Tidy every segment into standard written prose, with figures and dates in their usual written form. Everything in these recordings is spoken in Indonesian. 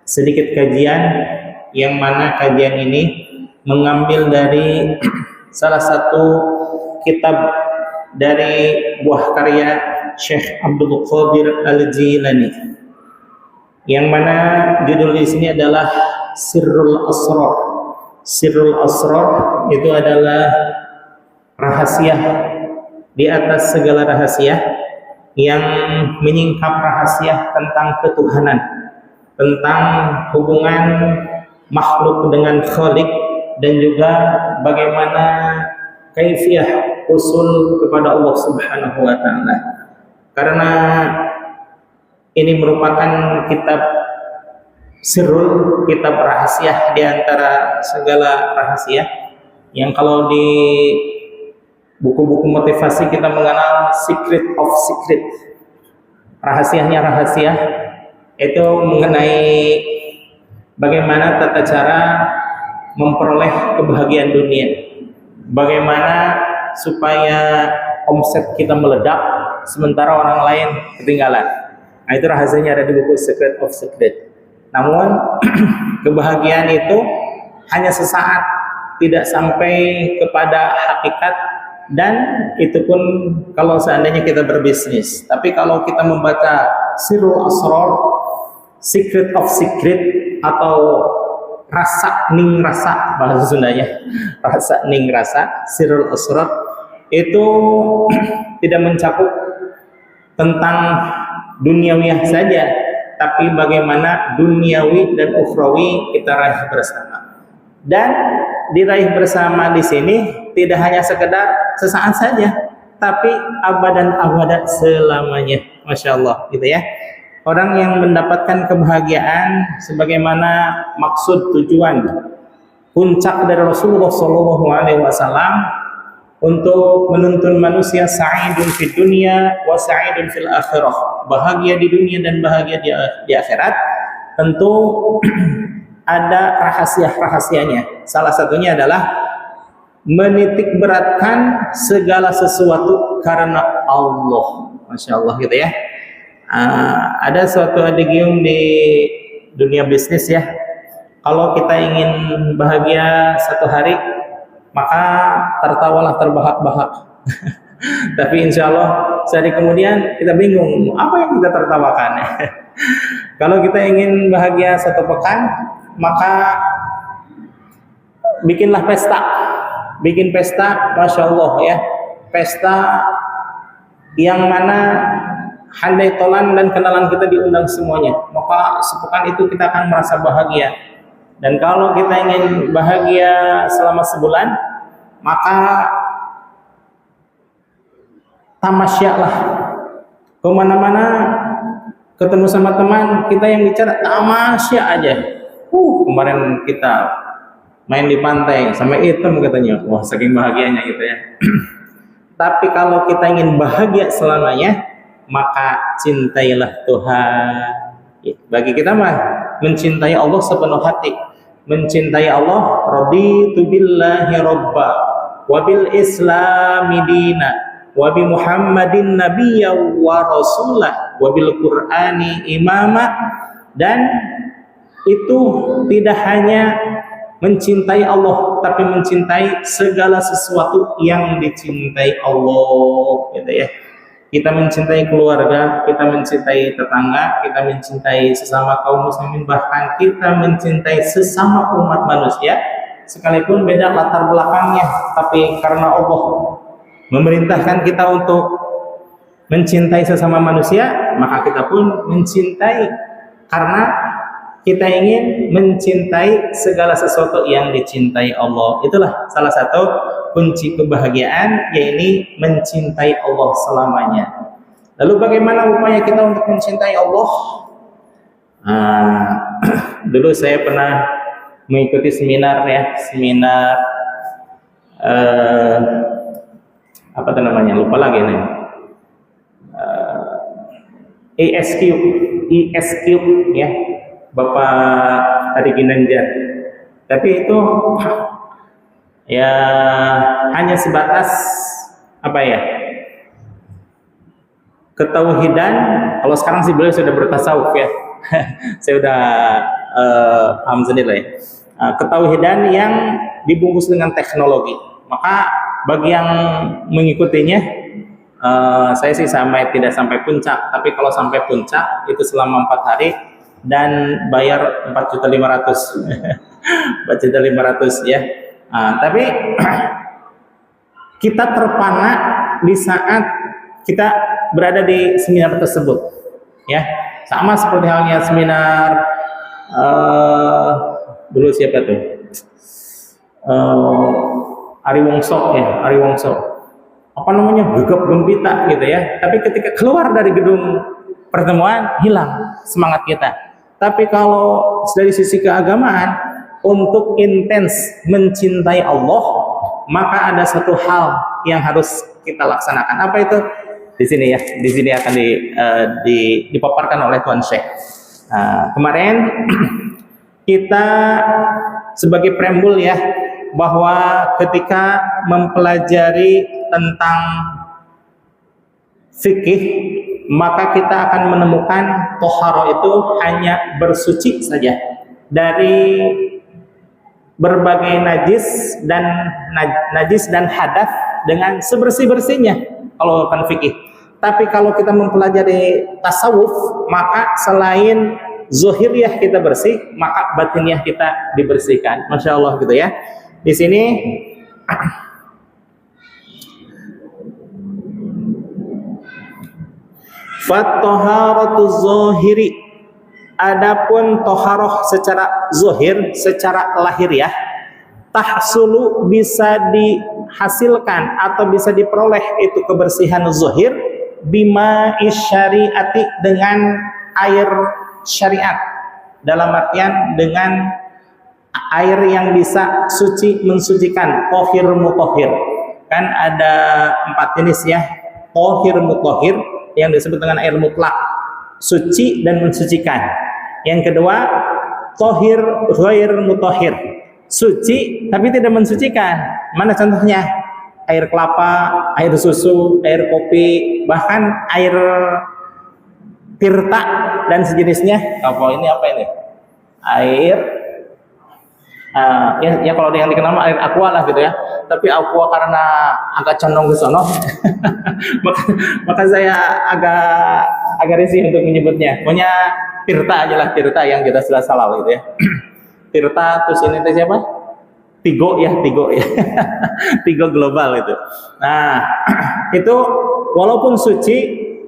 sedikit kajian yang mana kajian ini mengambil dari salah satu kitab dari buah karya Syekh Abdul Qadir Al-Jilani, yang mana judul di sini adalah Sirrul Asrar. Sirrul Asrar itu adalah rahasia di atas segala rahasia, yang menyingkap rahasia tentang ketuhanan, tentang hubungan makhluk dengan Khalik, dan juga bagaimana kaifiyah usul kepada Allah Subhanahu wa taala. Karena ini merupakan kitab sirrul, kitab rahasia di antara segala rahasia, yang kalau di buku-buku motivasi kita mengenal secret of secret, rahasianya rahasia, itu mengenai bagaimana tata cara memperoleh kebahagiaan dunia, bagaimana supaya omset kita meledak sementara orang lain ketinggalan. Nah, itu rahasianya ada di buku Secret of Secret. Namun kebahagiaan itu hanya sesaat, tidak sampai kepada hakikat, dan itu pun kalau seandainya kita berbisnis. Tapi kalau kita membaca Sirrul Asrar, Secret of Secret, atau rasa ning rasa bahasa Sundanya, rasa ning rasa, Sirrul Asrar, itu tidak mencakup tentang duniawiyah saja, tapi bagaimana duniawi dan ukhrawi kita raih bersama. Dan diraih bersama di sini tidak hanya sekedar sesaat saja, tapi abadan abada selamanya. Masya Allah, gitu ya. Orang yang mendapatkan kebahagiaan sebagaimana maksud tujuan puncak dari Rasulullah SAW untuk menuntun manusia sa'idun fid dunya wa sa'idun fil akhirah, bahagia di dunia dan bahagia di akhirat, tentu ada rahasia-rahasianya. Salah satunya adalah menitik beratkan segala sesuatu karena Allah. Masya Allah, gitu ya. Ada suatu adigium di dunia bisnis ya, kalau kita ingin bahagia satu hari, maka tertawalah terbahak-bahak. Tapi insya Allah sehari kemudian kita bingung apa yang kita tertawakan. Kalau kita ingin bahagia satu pekan, maka bikinlah pesta. Bikin pesta, Masya Allah ya, pesta yang mana handai tolan dan kenalan kita diundang semuanya, maka sepekan itu kita akan merasa bahagia. Dan kalau kita ingin bahagia selama sebulan, maka tamasyalah kemana-mana, ketemu sama teman kita yang bicara tamasya aja. Kemarin kita main di pantai sampai hitam katanya, wah saking bahagianya gitu ya. Tapi kalau kita ingin bahagia selamanya, maka cintailah Tuhan. Bagi kita mah mencintai Allah sepenuh hati, mencintai Allah, raditu billahi robba wa bil islami dina wa bi muhammadin nabiyya wa rasulah wa bil qur'ani imama. Dan itu tidak hanya mencintai Allah, tapi mencintai segala sesuatu yang dicintai Allah, gitu ya. Kita mencintai keluarga, kita mencintai tetangga, kita mencintai sesama kaum muslimin, bahkan kita mencintai sesama umat manusia, sekalipun beda latar belakangnya. Tapi karena Allah memerintahkan kita untuk mencintai sesama manusia, maka kita pun mencintai, karena kita ingin mencintai segala sesuatu yang dicintai Allah. Itulah salah satu kunci kebahagiaan, yaitu mencintai Allah selamanya. Lalu bagaimana upaya kita untuk mencintai Allah? Dulu saya pernah mengikuti seminar ya, seminar apa itu namanya, lupa lagi nih, ESQ ya, Bapak Ari Ginanjar. Tapi itu ya hanya sebatas apa ya, ketauhidan. Kalau sekarang sih beliau sudah bertasawuf ya. Saya udah alhamdulillah ya. Ketauhidan yang dibungkus dengan teknologi. Maka bagi yang mengikutinya, saya sih tidak sampai puncak, tapi kalau sampai puncak itu selama 4 hari dan bayar 4.500.000 4.500.000 ya. Tapi kita terpana di saat kita berada di seminar tersebut ya, sama seperti halnya seminar dulu siapa tuh, Ari Wongso ya, Ari Wongso apa namanya, gegap gempita gitu ya. Tapi ketika keluar dari gedung pertemuan hilang semangat kita. Tapi kalau dari sisi keagamaan, untuk intens mencintai Allah, maka ada satu hal yang harus kita laksanakan. Apa itu? Di sini ya, di sini akan dipaparkan oleh Tuan Syekh. Kemarin kita sebagai preambul ya, bahwa ketika mempelajari tentang fikih, maka kita akan menemukan toharo itu hanya bersuci saja dari berbagai najis dan hadas dengan sebersih-bersihnya kalau bukan fikih. Tapi kalau kita mempelajari tasawuf, maka selain zohiriyah kita bersih, maka batiniah kita dibersihkan. Masya Allah gitu ya. Di sini Fat-toharatu zohiri, adapun toharoh secara zohir, secara lahiriah, tahsulu bisa dihasilkan atau bisa diperoleh itu kebersihan zohir bima isyariati, dengan air syariat, dalam artian dengan air yang bisa suci mensucikan, tohir mutohir. Kan ada 4 jenis ya, tohir mutohir yang disebut dengan air mutlak, suci dan mensucikan. Yang kedua, tohir ghair mutohir, suci tapi tidak mensucikan. Mana contohnya? Air kelapa, air susu, air kopi, bahkan air tirta dan sejenisnya. Apa ini? Air ya kalau yang dikenal air aqua lah gitu ya. Tapi aqua karena agak condong ke sono maka saya agak risih untuk menyebutnya. Pokoknya tirta aja lah, tirta yang kita jelas halal gitu ya. Tirta, terus ini siapa? Tigo ya Tigo global itu. Nah itu walaupun suci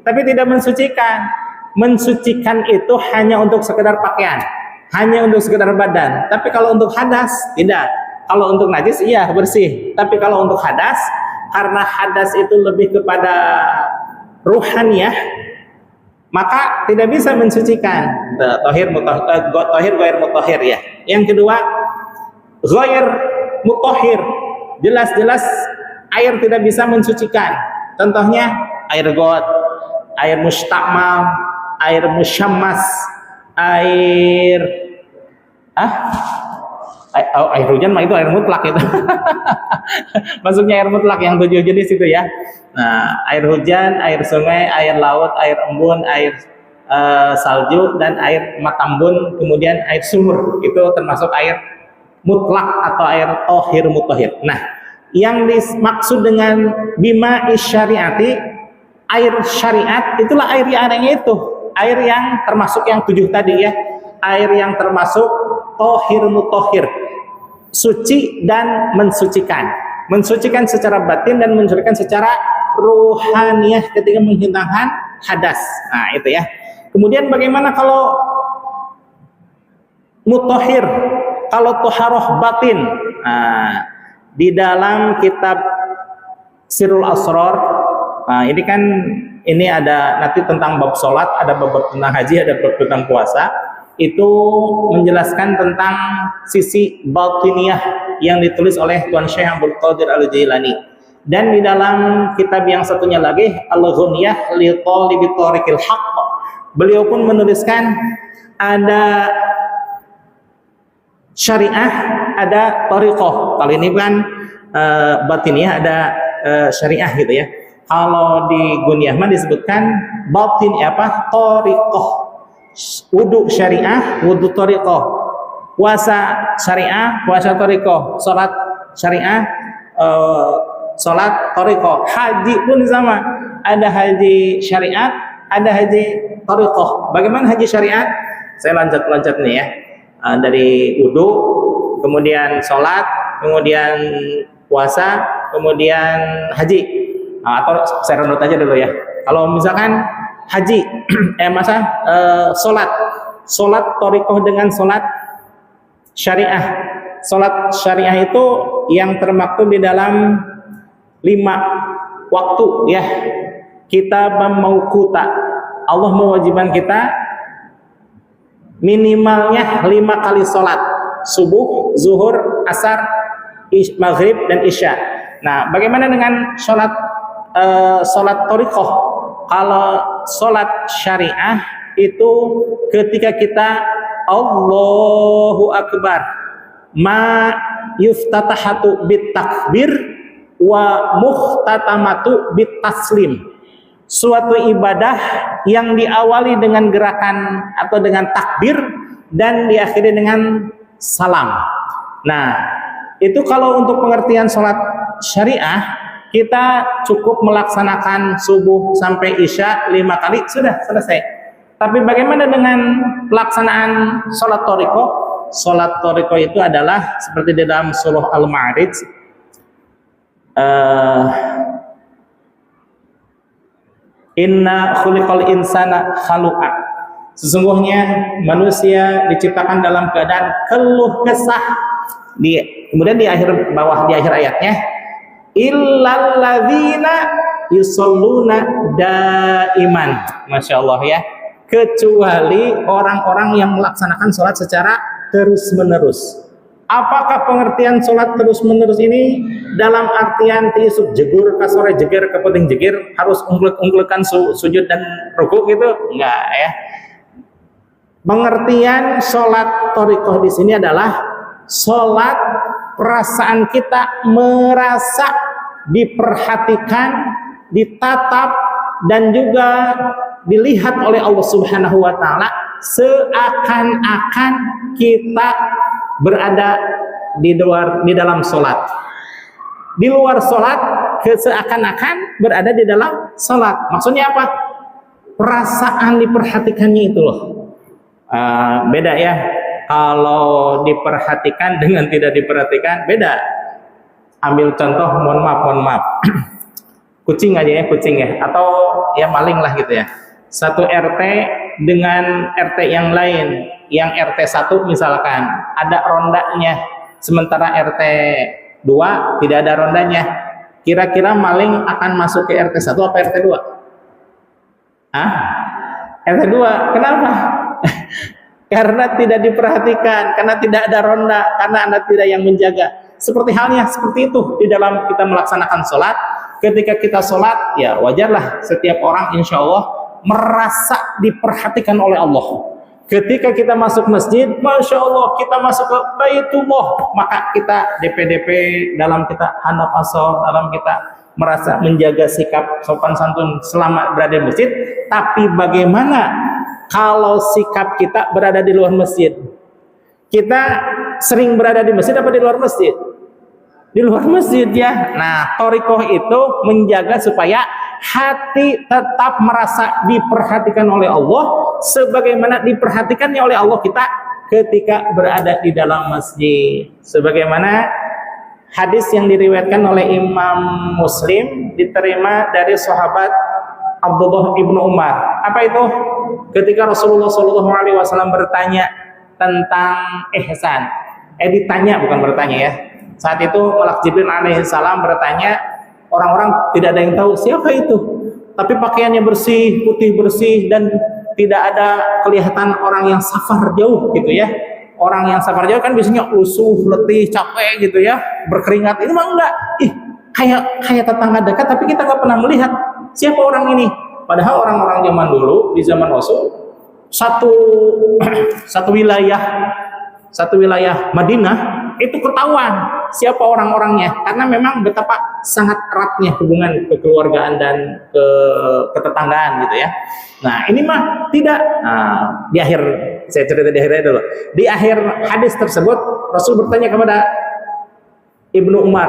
tapi tidak mensucikan. Mensucikan itu hanya untuk sekedar pakaian, hanya untuk sekedar badan. Tapi kalau untuk hadas tidak. Kalau untuk najis iya bersih. Tapi kalau untuk hadas, karena hadas itu lebih kepada ruhaniyah, maka tidak bisa mensucikan. Tohir ghair mutohir ya. Yang kedua, ghair mutohir, jelas-jelas air tidak bisa mensucikan. Contohnya air got, air mustakmal, air musyammas, air hujan mah itu air mutlak itu. Maksudnya air mutlak yang 7 jenis itu ya. Nah, air hujan, air sungai, air laut, air embun, air salju, dan air matambun, kemudian air sumur. Itu termasuk air mutlak atau air tohir mutohir. Nah, yang dimaksud dengan bima isyariati, air syariat, itulah air yang itu. Air yang termasuk yang 7 tadi ya. Air yang termasuk tohir mutohir, suci dan mensucikan. Mensucikan secara batin dan mensucikan secara ruhaniyah ketika menghilangkan hadas. Nah itu ya. Kemudian bagaimana kalau mutohir, kalau toharoh batin? Nah, di dalam kitab Sirul Asrar, nah ini ada nanti tentang bab sholat, ada bab tentang haji, ada bab tentang puasa. Itu menjelaskan tentang sisi batiniyah yang ditulis oleh Tuan Syekh Abdul Qadir Al-Jailani. Dan di dalam kitab yang satunya lagi, Al-Ghunyah li Talibi Thariqil Haqq, beliau pun menuliskan ada syariah, ada thariqah. Kalau ini kan batiniyah, ada syariah gitu ya. Kalau di Ghunyah mah disebutkan batin thariqah. Wudu syariah, wudu thariqah. puasa syariah, puasa thariqah, salat syariah, salat thariqah. Haji pun sama, ada haji syariat, ada haji thariqah. Bagaimana haji syariat? Saya loncat-loncat nih ya. Dari wudu, kemudian salat, kemudian puasa, kemudian haji. Atau saya runut aja dulu ya. Kalau misalkan haji, salat thariqah dengan salat syariah. Salat syariah itu yang termaktub di dalam 5 waktu ya. Kita mauquta. Allah mewajibkan kita minimalnya 5 kali salat. Subuh, zuhur, asar, maghrib dan isya. Nah, bagaimana dengan salat thariqah? Kalau salat syariah itu ketika kita Allahu Akbar, ma yuftatahatu bit takbir wa mukhtatamatu bit taslim. Suatu ibadah yang diawali dengan gerakan atau dengan takbir dan diakhiri dengan salam. Nah, itu kalau untuk pengertian salat syariah, kita cukup melaksanakan subuh sampai isya 5 kali, sudah selesai. Tapi bagaimana dengan pelaksanaan sholat thariqah? Sholat thariqah itu adalah seperti di dalam surah Al-Ma'arij, inna khuliqal insana khalu'a. Sesungguhnya manusia diciptakan dalam keadaan keluh kesah. Kemudian di akhir ayatnya, illal ladzina yusholluna daiman. Masya Allah ya. Kecuali orang-orang yang melaksanakan sholat secara terus-menerus. Apakah pengertian sholat terus-menerus ini dalam artian tiusuk jegur kasore jeger kepenting jeger harus unglek-unglekan sujud dan rukuk gitu? Enggak ya. Pengertian sholat thariqah di sini adalah sholat perasaan kita merasa diperhatikan, ditatap, dan juga dilihat oleh Allah Subhanahu wa taala seakan-akan kita berada di dalam sholat. Di luar sholat seakan-akan berada di dalam sholat. Maksudnya apa? Perasaan diperhatikannya itu loh. Beda ya. Kalau diperhatikan dengan tidak diperhatikan beda. Ambil contoh, mohon maaf. Kucing aja ya, kucing ya, atau ya maling lah gitu ya. Satu RT dengan RT yang lain, yang RT 1 misalkan ada rondanya, sementara RT 2 tidak ada rondanya. Kira-kira maling akan masuk ke RT 1 apa RT 2? RT 2. Kenapa? Karena tidak diperhatikan, karena tidak ada ronda, karena Anda tidak yang menjaga. Seperti halnya seperti itu di dalam kita melaksanakan sholat. Ketika kita sholat, ya wajarlah setiap orang insya Allah merasa diperhatikan oleh Allah. Ketika kita masuk masjid, Masya Allah kita masuk ke Baitullah, maka kita DP dalam kita handap asal, dalam kita merasa menjaga sikap sopan santun selama berada di masjid. Tapi bagaimana kalau sikap kita berada di luar masjid? Kita sering berada di masjid apa di luar masjid? Di luar masjid ya. Nah, thariqah itu menjaga supaya hati tetap merasa diperhatikan oleh Allah sebagaimana diperhatikannya oleh Allah kita ketika berada di dalam masjid. Sebagaimana hadis yang diriwayatkan oleh Imam Muslim diterima dari sahabat Abdullah ibnu Umar. Apa itu? Ketika Rasulullah SAW bertanya tentang ihsan. Ditanya bukan bertanya ya. Saat itu Malak Jibril alaihissalam bertanya, orang-orang tidak ada yang tahu siapa itu. Tapi pakaiannya bersih, putih bersih, dan tidak ada kelihatan orang yang safar jauh gitu ya. Orang yang safar jauh kan biasanya lusuh, letih, capek gitu ya, berkeringat. Ini mah enggak. Kayak tetangga dekat, tapi kita nggak pernah melihat siapa orang ini. Padahal orang-orang zaman dulu, di zaman Rasul, satu wilayah Madinah itu ketahuan siapa orang-orangnya, karena memang betapa sangat eratnya hubungan kekeluargaan dan ketetanggaan gitu ya. Nah ini mah tidak. Di akhir Saya cerita di akhirnya dulu. Di akhir hadis tersebut Rasul bertanya kepada Ibnu Umar,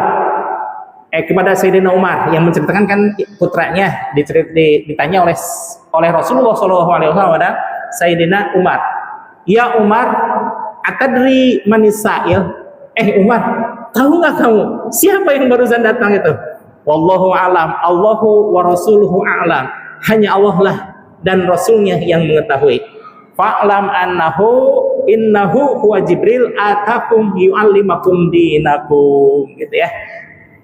kepada Sayyidina Umar yang menceritakan kan putranya ditanya oleh Rasulullah SAW kepada Sayyidina Umar. Ya Umar, atadri manisail? Umar, tahu nggak kamu siapa yang barusan datang itu? Wallahu a'lam, Allahu wa rasuluhu a'lam. Hanya Allah lah dan Rasulnya yang mengetahui. Fa'lam innahu huwa Jibril atakum yu'allimakum dinakum, gitu ya.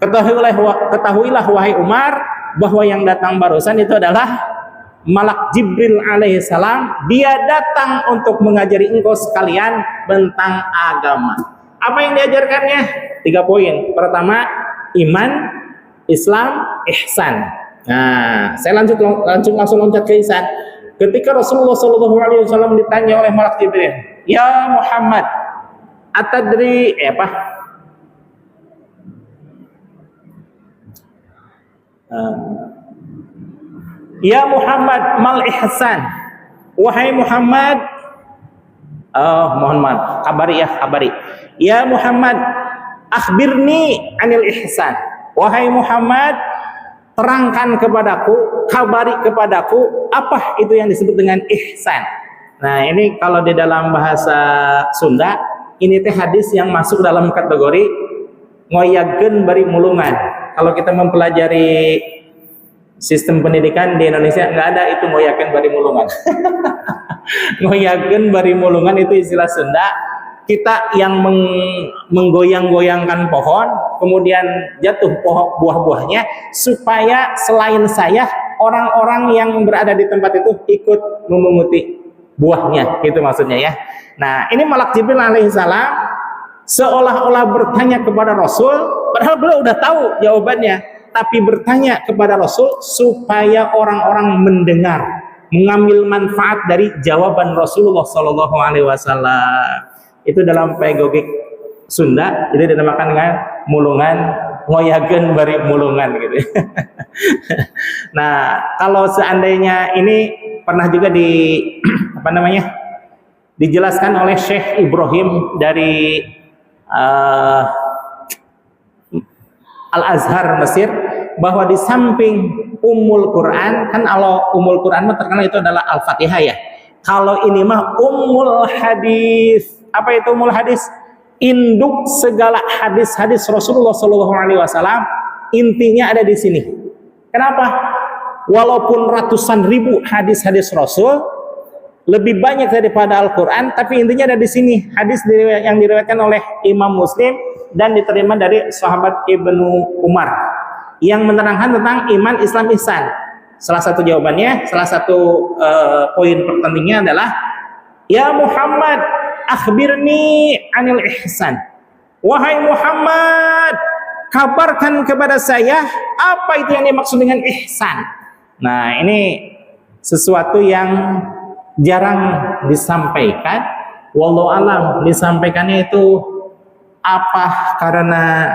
Ketahuilah wahai Umar bahwa yang datang barusan itu adalah Malak Jibril alaihissalam. Dia datang untuk mengajari engkau sekalian tentang agama. Apa yang diajarkannya? 3 poin. Pertama, iman, Islam, ihsan. Nah, saya langsung loncat ke ihsan. Ketika Rasulullah SAW ditanya oleh Malak Jibril, ya Muhammad, atadri ya Muhammad mal ihsan, wahai Muhammad, mohon maaf, kabari. Ya Muhammad, akhbirni anil ihsan. Wahai Muhammad, terangkan kepadaku, kabari kepadaku apa itu yang disebut dengan ihsan. Nah, ini kalau di dalam bahasa Sunda, ini teh hadis yang masuk dalam kategori ngoyageun bari mulungan. Kalau kita mempelajari sistem pendidikan di Indonesia, nggak ada itu ngoyageun bari mulungan. Ngoyageun bari mulungan itu istilah Sunda. Kita yang menggoyang-goyangkan pohon, kemudian jatuh buah-buahnya, supaya selain saya, orang-orang yang berada di tempat itu ikut memunguti buahnya, itu maksudnya ya. Nah, ini Malak Jibril alaihissalam seolah-olah bertanya kepada Rasul, padahal beliau udah tahu jawabannya, tapi bertanya kepada Rasul supaya orang-orang mendengar, mengambil manfaat dari jawaban Rasulullah SAW. Itu dalam pedagogik Sunda, jadi dinamakan dengan mulungan, ngoyageun bari mulungan gitu. Nah, kalau seandainya ini pernah juga dijelaskan oleh Syekh Ibrahim dari Al-Azhar Mesir, bahwa di samping Ummul Quran, kan kalau Ummul Quran terkenal itu adalah Al-Fatihah ya. Kalau ini mah Ummul Hadis. Apa itu Ummul Hadis? Induk segala hadis-hadis Rasulullah SAW, intinya ada di sini. Kenapa? Walaupun ratusan ribu hadis-hadis Rasul, lebih banyak daripada Al-Quran, tapi intinya ada di sini. Hadis yang diriwayatkan oleh Imam Muslim dan diterima dari sahabat Ibnu Umar yang menerangkan tentang iman, Islam, ihsan. Salah satu jawabannya, salah satu poin pertandingnya adalah ya Muhammad, akhbirni anil ihsan. Wahai Muhammad, kabarkan kepada saya apa itu yang dimaksud dengan ihsan. Nah, ini sesuatu yang jarang disampaikan. Wallahu alam, disampaikannya itu apa karena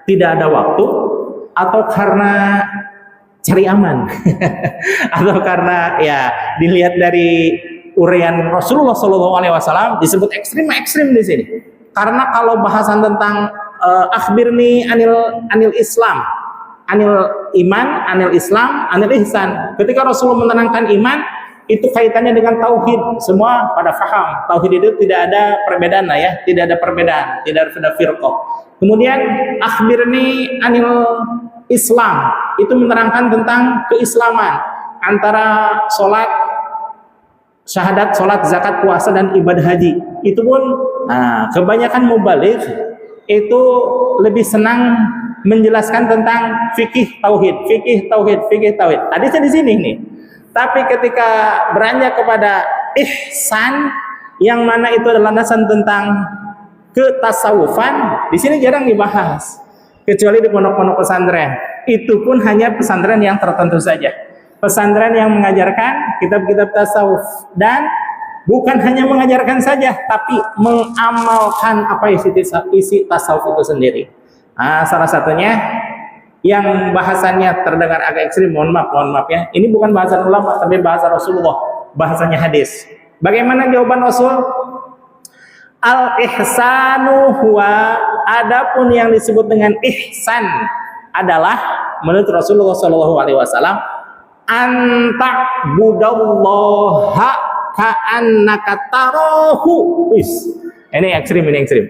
tidak ada waktu, atau karena cari aman, atau karena ya dilihat dari uraian Rasulullah SAW disebut ekstrim di sini. Karena kalau bahasan tentang akhbirni anil Islam, anil iman, anil Islam, anil ihsan. Ketika Rasulullah menerangkan iman, itu kaitannya dengan tauhid. Semua pada faham tauhid itu tidak ada perbedaan lah ya, tidak ada perbedaan, tidak ada firqah. Kemudian akhbirni anil Islam, itu menerangkan tentang keislaman antara sholat, syahadat, sholat, zakat, puasa, dan ibadah haji. Itu pun kebanyakan mubaligh itu lebih senang menjelaskan tentang fikih tauhid. Hadisnya di sini nih. Tapi ketika beranjak kepada ihsan, yang mana itu adalah landasan tentang ketasawufan, di sini jarang dibahas. Kecuali di pondok-pondok pesantren. Itu pun hanya pesantren yang tertentu saja. Pesantren yang mengajarkan kitab-kitab tasawuf, dan bukan hanya mengajarkan saja, tapi mengamalkan apa isi tasawuf itu sendiri. Salah satunya yang bahasannya terdengar agak ekstrim, mohon maaf ya. Ini bukan bahasan ulama, tapi bahasa Rasulullah, bahasanya hadis. Bagaimana jawaban Rasul? Al-ihsanu huwa, adapun yang disebut dengan ihsan adalah menurut Rasulullah SAW, anta budallaha ka'annaka tarahu. Ini ekstrim, ini ekstrim.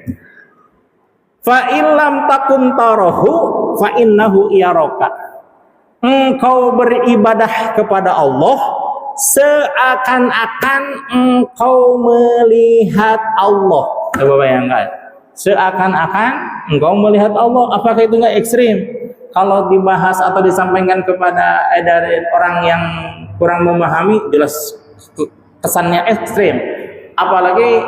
Fa illam takun tarahu fa innahu yaraka. Engkau beribadah kepada Allah seakan-akan engkau melihat Allah. Coba bayangkan, seakan-akan engkau melihat Allah. Apakah itu nggak ekstrim? Kalau dibahas atau disampaikan kepada dari orang yang kurang memahami, jelas kesannya ekstrim. Apalagi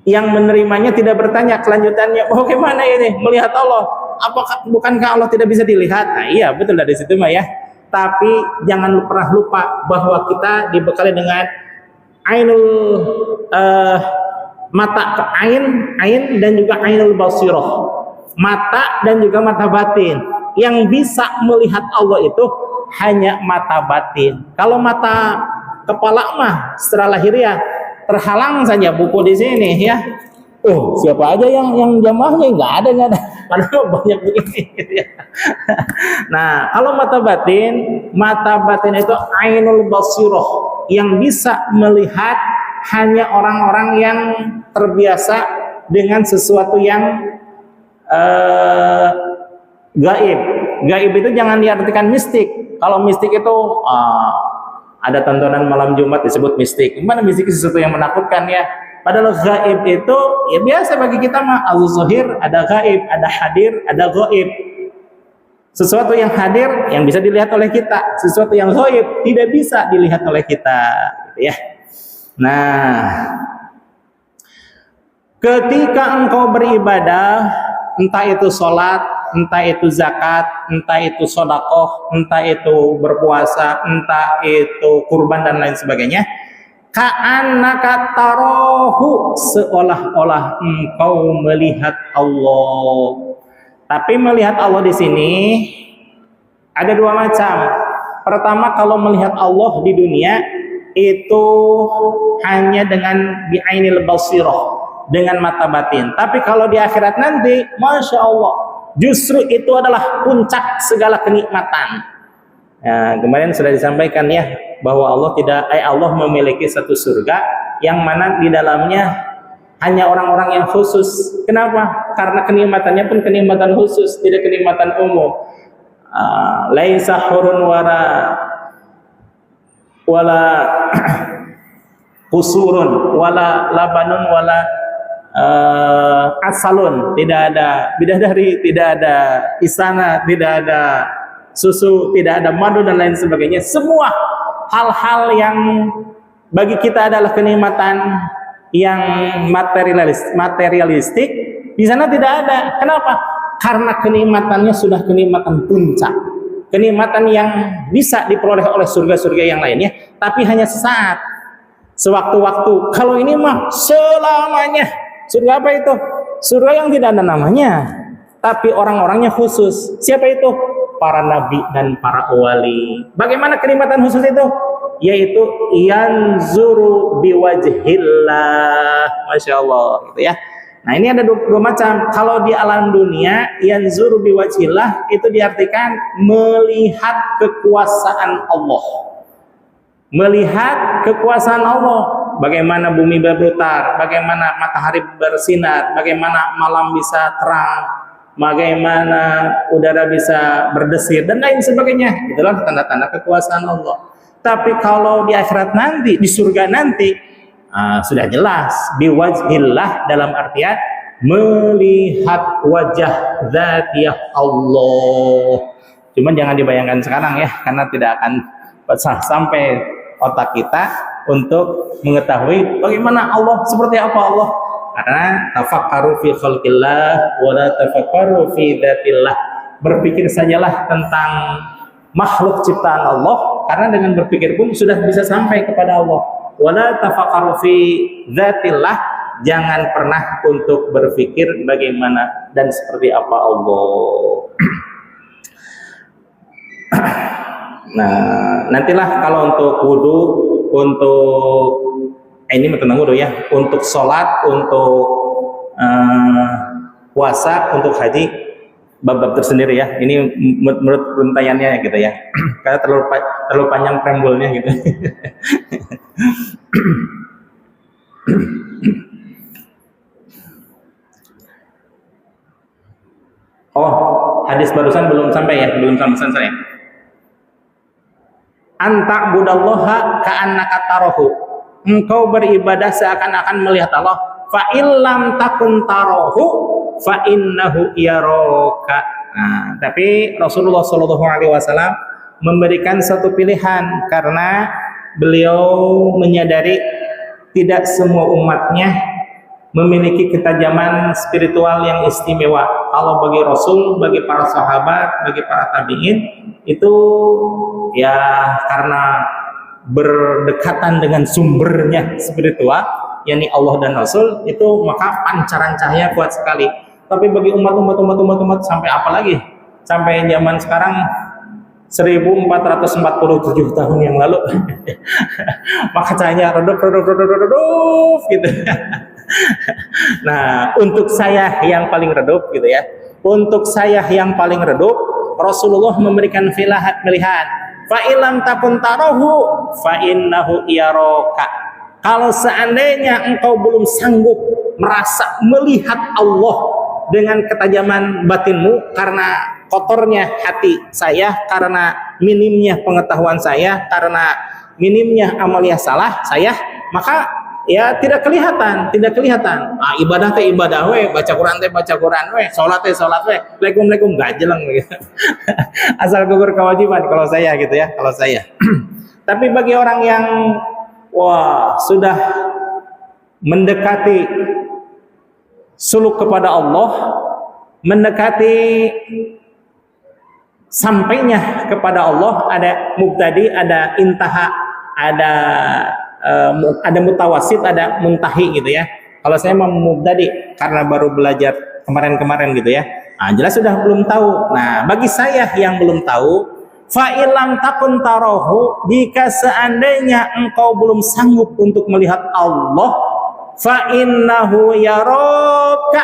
yang menerimanya tidak bertanya kelanjutannya, bagaimana ini melihat Allah? Apakah bukankah Allah tidak bisa dilihat? Nah, iya betul dari situ mah ya. Tapi jangan pernah lupa bahwa kita dibekali dengan ainul mata ain dan juga ainul basirah, mata dan juga mata batin. Yang bisa melihat Allah itu hanya mata batin. Kalau mata kepala mah secara lahiriah terhalang saja buku di sini ya. Oh, siapa aja yang jamaahnya nggak ada. Padahal banyak begini. Nah, kalau mata batin itu ainul basirah, yang bisa melihat hanya orang-orang yang terbiasa dengan sesuatu yang gaib. Gaib itu jangan diartikan mistik. Kalau mistik itu ada tontonan malam Jumat disebut mistik. Gimana mistik sesuatu yang menakutkan ya? Padahal gaib itu ya biasa bagi kita mah. Az-zahir ada gaib, ada hadir, ada gaib. Sesuatu yang hadir yang bisa dilihat oleh kita, sesuatu yang gaib tidak bisa dilihat oleh kita, gitu ya. Nah, ketika engkau beribadah, entah itu sholat, entah itu zakat, entah itu sodakoh, entah itu berpuasa, entah itu kurban dan lain sebagainya, ka'annaka tarahu, seolah-olah engkau melihat Allah. Tapi melihat Allah di sini ada dua macam. Pertama, kalau melihat Allah di dunia itu hanya dengan bi'ainil basirah, dengan mata batin. Tapi kalau di akhirat nanti, masya Allah, justru itu adalah puncak segala kenikmatan. Nah, kemarin sudah disampaikan ya bahwa Allah memiliki satu surga yang mana di dalamnya hanya orang-orang yang khusus. Kenapa? Karena kenikmatannya pun kenikmatan khusus, tidak kenikmatan umum. Laisa hurun wala kusurun wala labanun wala asalun, tidak ada bidadari, tidak ada istana, tidak ada susu, tidak ada madu dan lain sebagainya. Semua hal-hal yang bagi kita adalah kenikmatan yang materialistik di sana tidak ada. Kenapa? Karena kenikmatannya sudah kenikmatan puncak, kenikmatan yang bisa diperoleh oleh surga-surga yang lainnya, tapi hanya sesaat, sewaktu-waktu. Kalau ini mah selamanya. Surga apa itu? Surga yang tidak ada namanya, tapi orang-orangnya khusus. Siapa itu? Para nabi dan para wali. Bagaimana kenikmatan khusus itu? Yaitu yanzuru biwajhillah, masya Allah, gitu ya. Nah, ini ada dua macam. Kalau di alam dunia, yanzuru biwajhillah itu diartikan melihat kekuasaan Allah, melihat kekuasaan Allah. Bagaimana bumi berputar, bagaimana matahari bersinar, bagaimana malam bisa terang, bagaimana udara bisa berdesir dan lain sebagainya. Itulah tanda-tanda kekuasaan Allah. Tapi kalau di akhirat nanti, di surga nanti, sudah jelas biwajhillah dalam artian melihat wajah dzatiyah Allah. Cuman jangan dibayangkan sekarang ya, karena tidak akan sampai otak kita untuk mengetahui bagaimana Allah, seperti apa Allah. Karena tafakkaru fi khalqillah wa la tafakkaru fi dzatillah. Berpikir sajalah tentang makhluk ciptaan Allah, karena dengan berpikir pun sudah bisa sampai kepada Allah. Wala tafakkaru fi dzatillah, jangan pernah untuk berpikir bagaimana dan seperti apa Allah. Nah, nantilah kalau untuk wudu, untuk ini tenang dulu ya, untuk sholat, untuk puasa, untuk haji bab-bab tersendiri ya. Ini menurut rentaiannya gitu ya. Karena terlalu panjang preambulnya gitu. Oh, hadis barusan belum sampai ya, belum selesai. Anta budallaha ka'annaka tarahu. Engkau beribadah seakan-akan melihat Allah. Fa illam takun tarahu fa innahu yaraka. Nah, tapi Rasulullah Shallallahu alaihi wasallam memberikan satu pilihan karena beliau menyadari tidak semua umatnya memiliki ketajaman spiritual yang istimewa. Kalau bagi Rasul, bagi para sahabat, bagi para tabi'in itu ya karena berdekatan dengan sumbernya spiritual, yakni Allah dan Rasul, itu maka pancaran cahaya kuat sekali. Tapi bagi umat sampai apa lagi? Sampai zaman sekarang 1447 tahun yang lalu maka cahayanya redup gitu. Nah, untuk saya yang paling redup gitu ya. Untuk saya yang paling redup, Rasulullah memberikan pilihan. Fa ilam takun tarahu fa innahu yaraka. Kalau seandainya engkau belum sanggup merasa melihat Allah dengan ketajaman batinmu karena kotornya hati saya, karena minimnya pengetahuan saya, karena minimnya amalia salah saya, maka ya tidak kelihatan. Ibadah teh ibadah we, baca Quran teh baca Quran we, salat teh salat we, Assalamualaikum gak jeleng gitu. Asal gugur kewajiban kalau saya gitu ya, kalau saya. Tapi bagi orang yang sudah mendekati suluk kepada Allah, mendekati sampainya kepada Allah, ada mubtadi, ada intaha, ada mutawasid, ada muntahi gitu ya. Kalau saya mau mubtadi karena baru belajar kemarin-kemarin gitu ya. Nah, jelas sudah belum tahu. Nah, bagi saya yang belum tahu, fa ilam takun tarahu, jika seandainya engkau belum sanggup untuk melihat Allah, fa innahu yaraka,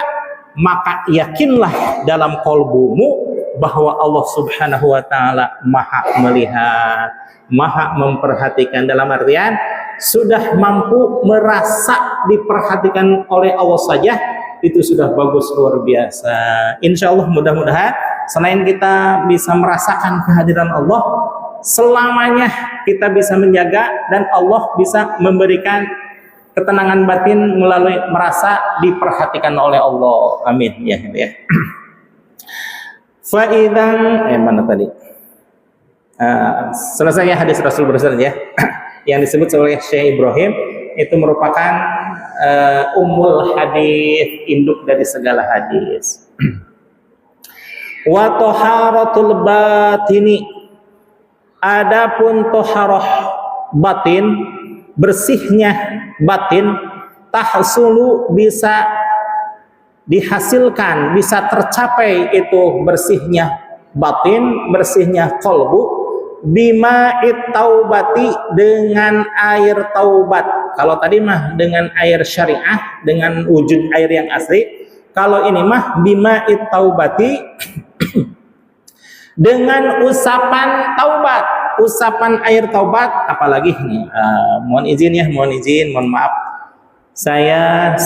maka yakinlah dalam qalbumu bahwa Allah Subhanahu wa taala Maha melihat, Maha memperhatikan, dalam artian sudah mampu merasa diperhatikan oleh Allah saja, itu sudah bagus, luar biasa. Insya Allah mudah-mudahan selain kita bisa merasakan kehadiran Allah, selamanya kita bisa menjaga dan Allah bisa memberikan ketenangan batin melalui merasa diperhatikan oleh Allah. Amin ya. Fa'idan mana tadi? Selesai ya hadis Rasul barusan ya. Yang disebut oleh Syekh Ibrahim itu merupakan ummul hadis, induk dari segala hadis. Wa taharatul batini, adapun taharah batin, bersihnya batin, tahsulu bisa dihasilkan, bisa tercapai itu bersihnya batin, bersihnya qalbu, bima taubati, dengan air taubat. Kalau tadi mah dengan air syariah, dengan wujud air yang asli. Kalau ini mah bima taubati dengan usapan taubat, usapan air taubat. Apalagi mohon izin, mohon maaf. Saya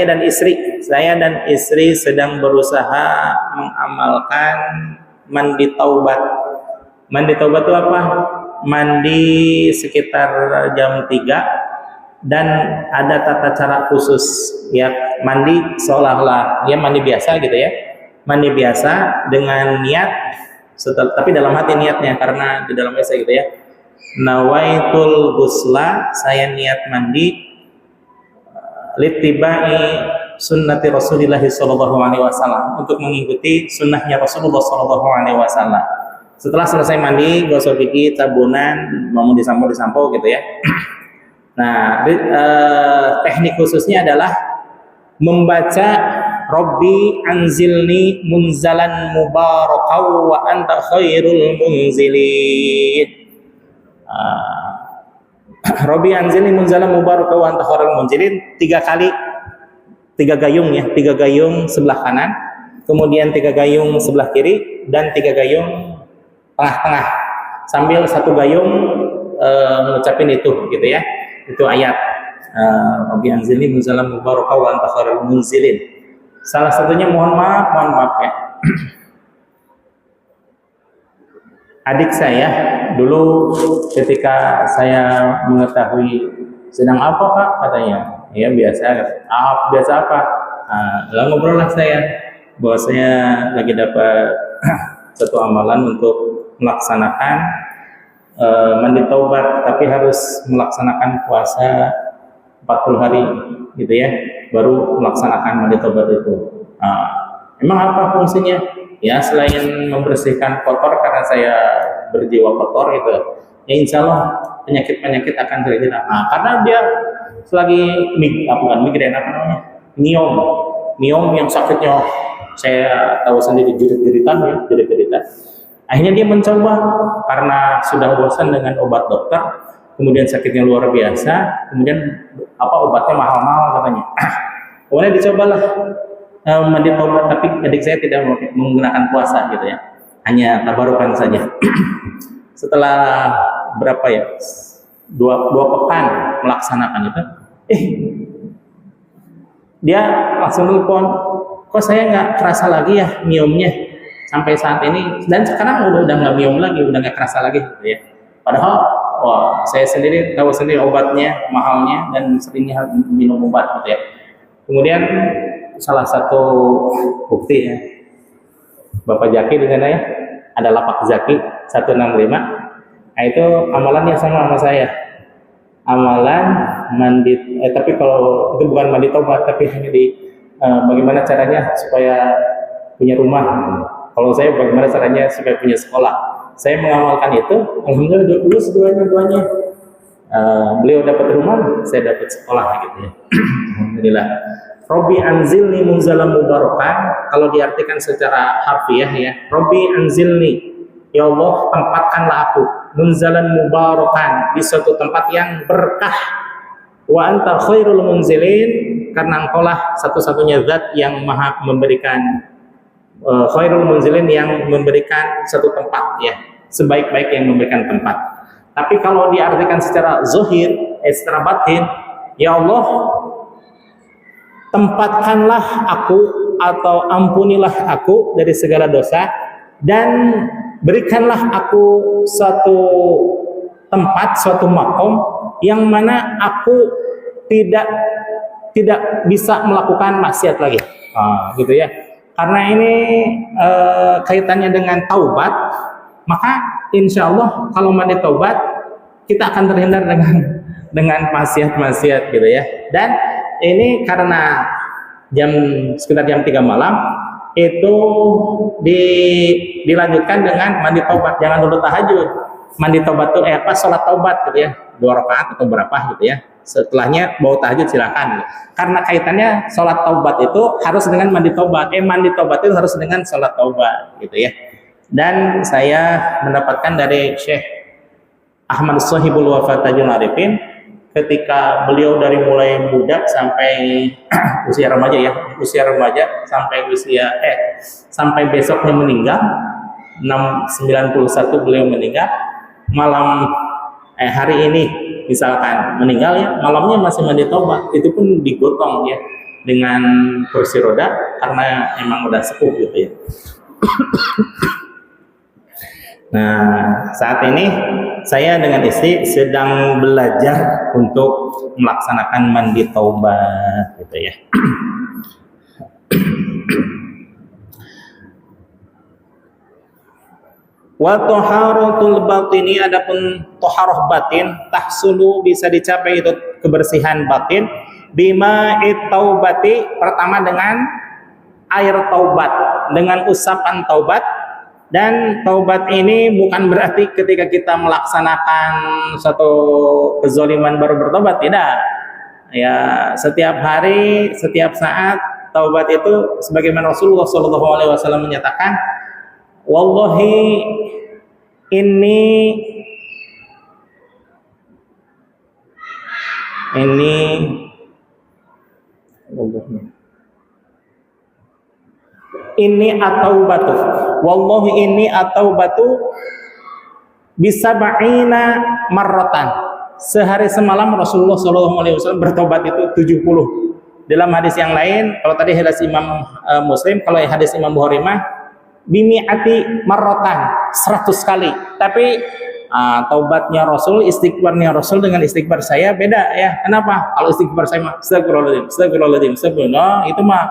dan istri sedang berusaha mengamalkan mandi taubat. Mandi taubat itu apa? Mandi sekitar jam 3 dan ada tata cara khusus ya, mandi seolah-olah ya mandi biasa gitu ya. Mandi biasa dengan niat, tapi dalam hati niatnya, karena di dalam biasa gitu ya. Nawaitul ghusla, saya niat mandi littibai sunnati Rasulillah sallallahu alaihi wasallam, untuk mengikuti sunnahnya Rasulullah sallallahu alaihi wasallam. Setelah selesai mandi, gosok gigi, tabunan, mau disampo gitu ya. Nah, teknik khususnya adalah membaca Rabbi anzilni munzalan mubarakau wa anta khairul munzilin. Robi anzilni munzalan mubaraka wa anta khairul munzilin, 3 kali, 3 gayung ya, 3 gayung sebelah kanan, kemudian 3 gayung sebelah kiri, dan 3 gayung tengah-tengah, sambil 1 gayung mengucapin itu gitu ya. Itu ayat Robi anzilni munzalan mubaraka wa anta khairul munzilin. Salah satunya mohon maaf ya. Adik saya dulu ketika saya mengetahui sedang apa Pak katanya, ya biasa apa, lalu ngobrol lah saya bahwa saya lagi dapat satu amalan untuk melaksanakan mandi taubat, tapi harus melaksanakan puasa 40 hari gitu ya, baru melaksanakan mandi taubat itu. Emang apa fungsinya? Ya selain membersihkan kotor, karena saya berjiwa kotor gitu, ya insya Allah penyakit akan terhilang. Karena dia selagi bukan migrain, apa namanya, miom yang sakitnya saya tahu sendiri, jerit-jeritan. Akhirnya dia mencoba karena sudah bosan dengan obat dokter, kemudian sakitnya luar biasa, kemudian obatnya mahal-mahal katanya. Kemudian dicobalah mandi taubat, tapi adik saya tidak menggunakan puasa gitu ya, hanya tabarukan saja. Setelah berapa ya, dua pekan melaksanakan itu, dia langsung telepon, kok saya nggak kerasa lagi ya miomnya sampai saat ini, dan sekarang udah nggak miom lagi, udah nggak kerasa lagi gitu ya. Padahal saya sendiri tahu sendiri obatnya mahalnya dan seringnya minum obat gitu ya. Kemudian salah satu bukti ya, Bapak Zaki dengan saya ada lapak Zaki 165. Nah, itu amalannya sama saya. Amalan mandi, tapi kalau itu bukan mandi tobat, tapi hanya bagaimana caranya supaya punya rumah. Kalau saya bagaimana caranya supaya punya sekolah. Saya mengamalkan itu, alhamdulillah lulus duanya. Beliau dapat rumah, saya dapat sekolah gitu ya. Alhamdulillah. Robi anzilni munzalan mubarakan, kalau diartikan secara harfiah ya, Robi anzilni, ya Allah tempatkanlah aku munzalan mubarakan, di suatu tempat yang berkah, wa anta khairul munzilin, karena engkaulah satu-satunya zat yang maha memberikan, khairul munzilin, yang memberikan satu tempat ya, sebaik-baik yang memberikan tempat. Tapi kalau diartikan secara zahir, secara batin, ya Allah tempatkanlah aku atau ampunilah aku dari segala dosa, dan berikanlah aku suatu tempat, suatu makom yang mana aku tidak bisa melakukan maksiat lagi. Gitu ya. Karena ini kaitannya dengan taubat, maka insya Allah kalau mandi taubat kita akan terhindar dengan maksiat gitu ya. Dan ini karena sekitar jam 3 malam itu dilanjutkan dengan mandi taubat. Jangan dulu tahajud. Mandi taubat itu sholat taubat gitu ya, 2 rakaat atau berapa gitu ya. Setelahnya mau tahajud silakan. Karena kaitannya sholat taubat itu harus dengan mandi taubat. Mandi taubat itu harus dengan sholat taubat gitu ya. Dan saya mendapatkan dari Syekh Ahmad Shahibul Wafa Tajul Arifin, ketika beliau dari mulai budak sampai usia remaja sampai besoknya meninggal, 91 beliau meninggal, hari ini misalkan meninggal ya, malamnya masih mandi taubat, itu pun digotong ya dengan kursi roda karena emang udah sepuh gitu ya. Nah, saat ini saya dengan istri sedang belajar untuk melaksanakan mandi taubat gitu ya. Wa taharatul batini, adapun taharah batin, tahsulu bisa dicapai itu kebersihan batin, bima taubati, pertama dengan air taubat, dengan usapan taubat. Dan taubat ini bukan berarti ketika kita melaksanakan satu kezaliman baru bertobat, tidak. Ya, setiap hari, setiap saat taubat itu sebagaimana Rasulullah SAW menyatakan, wallahi inni ini atau batu, wallahi ini atau batu bisa ba'ina marrotan. Sehari semalam Rasulullah SAW bertobat itu 70. Dalam hadis yang lain, kalau tadi hadis Imam Muslim, kalau hadis Imam Bukhari mah bimi'ati marrotan, 100 kali. Tapi taubatnya Rasul, istighfarnya Rasul dengan istighfar saya beda ya. Kenapa? Kalau istighfar saya mah astagfirullahaladzim, astagfirullah, itu mah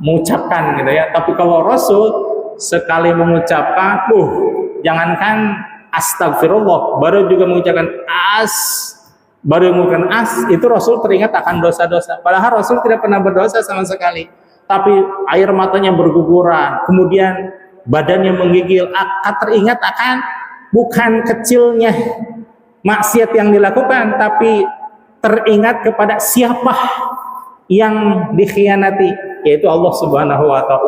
mengucapkan gitu ya. Tapi kalau Rasul sekali mengucapkan, jangankan astagfirullah, baru juga mengucapkan itu Rasul teringat akan dosa-dosa. Padahal Rasul tidak pernah berdosa sama sekali. Tapi air matanya berguguran, kemudian badannya menggigil, teringat akan bukan kecilnya maksiat yang dilakukan, tapi teringat kepada siapa yang dikhianati, yaitu Allah Subhanahu wa Ta'ala.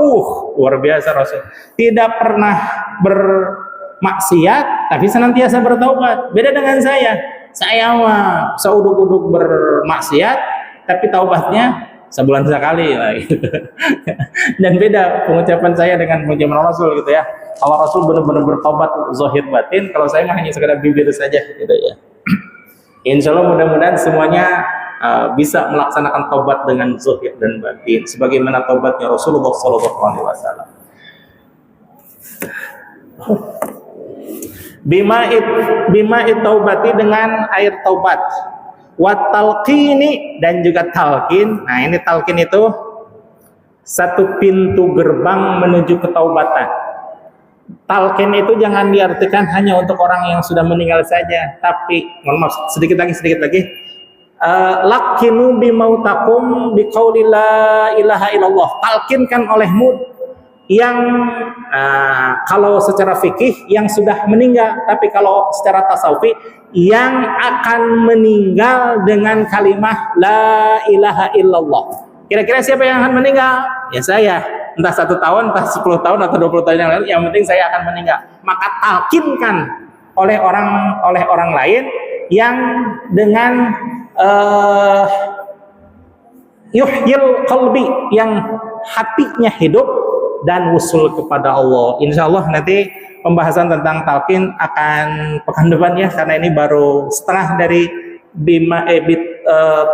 Luar biasa Rasul. Tidak pernah bermaksiat, tapi senantiasa bertaubat. Beda dengan saya mah seuduk-uduk bermaksiat, tapi taubatnya sebulan sekali lah gitu. Dan beda pengucapan saya dengan pengucapan Rasul gitu ya. Kalau Rasul benar-benar bertobat zahir batin, kalau saya mah hanya sekedar bibir saja gitu ya. Insya Allah mudah-mudahan semuanya bisa melaksanakan taubat dengan zahir dan batin sebagaimana taubatnya Rasulullah SAW. Bima'it taubati, dengan air taubat, wat talqini, dan juga talqin. Nah, ini talqin itu satu pintu gerbang menuju ketaubatan. Talqin itu jangan diartikan hanya untuk orang yang sudah meninggal saja, tapi mohon maaf, sedikit lagi lakinu bimautakum biqauli la ilaha illallah. Talqinkan olehmu yang kalau secara fikih yang sudah meninggal, tapi kalau secara tasawufi yang akan meninggal dengan kalimah la ilaha illallah. Kira-kira siapa yang akan meninggal? Ya saya. Entah 1 tahun, entah 10 tahun atau 20 tahun yang lalu, yang penting saya akan meninggal. Maka talqinkan oleh orang lain yang dengan yuhyil qalbi, yang hatinya hidup dan wusul kepada Allah. Insya Allah nanti pembahasan tentang talqin akan pekan depan ya, karena ini baru setengah dari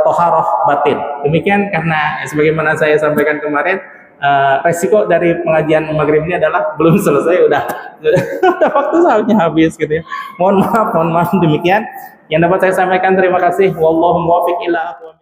toharoh batin. Demikian, karena sebagaimana saya sampaikan kemarin, resiko dari pengajian maghrib ini adalah belum selesai, udah waktu saatnya habis gitu ya. Mohon maaf demikian yang dapat saya sampaikan. Terima kasih. Wallahu muwaffiq ila aqwamit.